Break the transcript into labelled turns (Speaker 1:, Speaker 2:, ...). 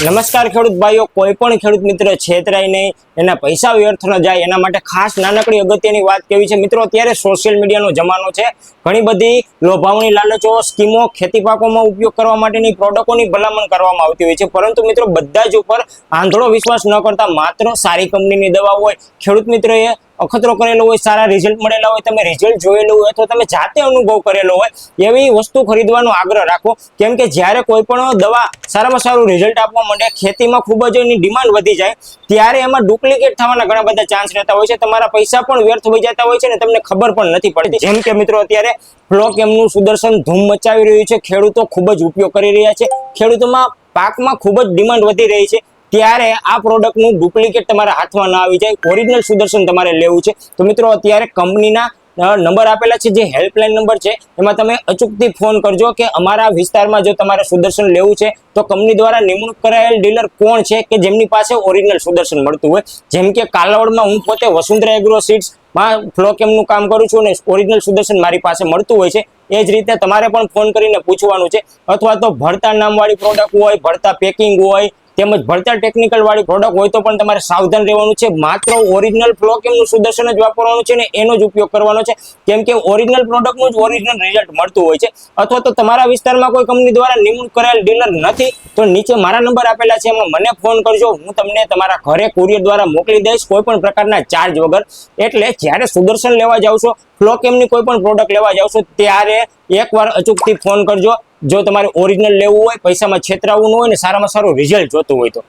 Speaker 1: નમસ્કાર ખેડૂત ભાઈઓ, કોઈ પણ ખેડૂત મિત્ર છેતરાય નહીં, એના પૈસા વ્યર્થ ન જાય એના માટે ખાસ નાનકડી અગત્યની વાત કેવી છે મિત્રો. અત્યારે સોશિયલ મીડિયાનો જમાનો છે. ઘણી બધી લોભામણી લાલચો, સ્કીમો, ખેતી પાકોમાં ઉપયોગ કરવા માટેની પ્રોડક્ટોની ભલામણ કરવામાં આવતી હોય છે. પરંતુ મિત્રો બધા જ ઉપર આંધળો વિશ્વાસ ન કરતા માત્ર સારી કંપનીની દવા હોય, ખેડૂત મિત્રોએ અખતરો કરેલો હોય, સારા રિઝલ્ટ મળેલા હોય, તમે રિઝલ્ટ જોયેલું હોય અથવા તમે જાતે અનુભવ કરેલો હોય એવી વસ્તુ ખરીદવાનો આગ્રહ રાખો. કેમ કે જ્યારે કોઈ પણ દવા સારામાં સારું રિઝલ્ટ આપવા માંડે, ખેતીમાં ખૂબ જ એની ડિમાન્ડ વધી જાય, ત્યારે એમાં ડુપ્લિકેટ થવાના ઘણા બધા ચાન્સ રહેતા હોય છે. તમારા પૈસા પણ વ્યર્થ થઈ જતા હોય છે ને તમને ખબર પણ નથી પડતી. જેમ કે મિત્રો અત્યારે ફ્લોકેમનું સુદર્શન ધૂમ મચાવી રહ્યું છે, ખેડૂતો ખૂબ જ ઉપયોગ કરી રહ્યા છે, ખેડૂતોમાં પાકમાં ખૂબ જ ડિમાન્ડ વધી રહી છે. ત્યારે આ પ્રોડક્ટનું ડુપ્લિકેટ તમારા હાથમાં ના આવી જાય, ઓરિજિનલ સુદર્શન તમારે લેવું છે. તો મિત્રો અત્યારે કંપનીના નંબર આપેલા છે, જે હેલ્પલાઇન નંબર છે, એમાં તમે અચૂકથી ફોન કરજો કે અમારા વિસ્તારમાં જો તમારે સુદર્શન લેવું છે તો કંપની દ્વારા નિમણૂક કરાયેલ ડીલર કોણ છે કે જેમની પાસે ઓરિજિનલ સુદર્શન મળતું હોય. જેમ કે કાલાવડમાં હું પોતે વસુંધરા એગ્રો સીડ્સ માં ફ્લોકેમનું કામ કરું છું અને ઓરિજિનલ સુદર્શન મારી પાસે મળતું હોય છે. એ જ રીતે તમારે પણ ફોન કરીને પૂછવાનું છે. અથવા તો ભરતા નામવાળી પ્રોડક્ટ હોય, ભરતા પેકિંગ હોય, તેમજ ભરતા ટેકનિકલ વાળી પ્રોડક્ટ હોય તો પણ તમારે સાવધાન રહેવાનું છે. માત્ર ઓરિજિનલ ફ્લોકેમનું સુદર્શન જ વાપરવાનું છે ને એનો જ ઉપયોગ કરવાનો છે. કેમ કે ઓરિજિનલ પ્રોડક્ટનું જ ઓરિજિનલ રિઝલ્ટ મળતું હોય છે. અથવા તો તમારા વિસ્તારમાં કોઈ કંપની દ્વારા નિમણૂક કરાયેલ ડીલર નથી તો નીચે મારા નંબર આપેલા છે, એમાં મને ફોન કરજો. હું તમને તમારા ઘરે કુરિયર દ્વારા મોકલી દઈશ, કોઈ પણ પ્રકારના ચાર્જ વગર. એટલે જ્યારે સુદર્શન લેવા જાવ છો, ફ્લોકેમની કોઈ પણ પ્રોડક્ટ લેવા જાવ છો, ત્યારે એકવાર અચૂકથી ફોન કરજો. જો તમારે ઓરિજિનલ લેવું હોય, પૈસામાં છેતરાવું ન હોય ને સારામાં સારું રિઝલ્ટ જોતું હોય તો.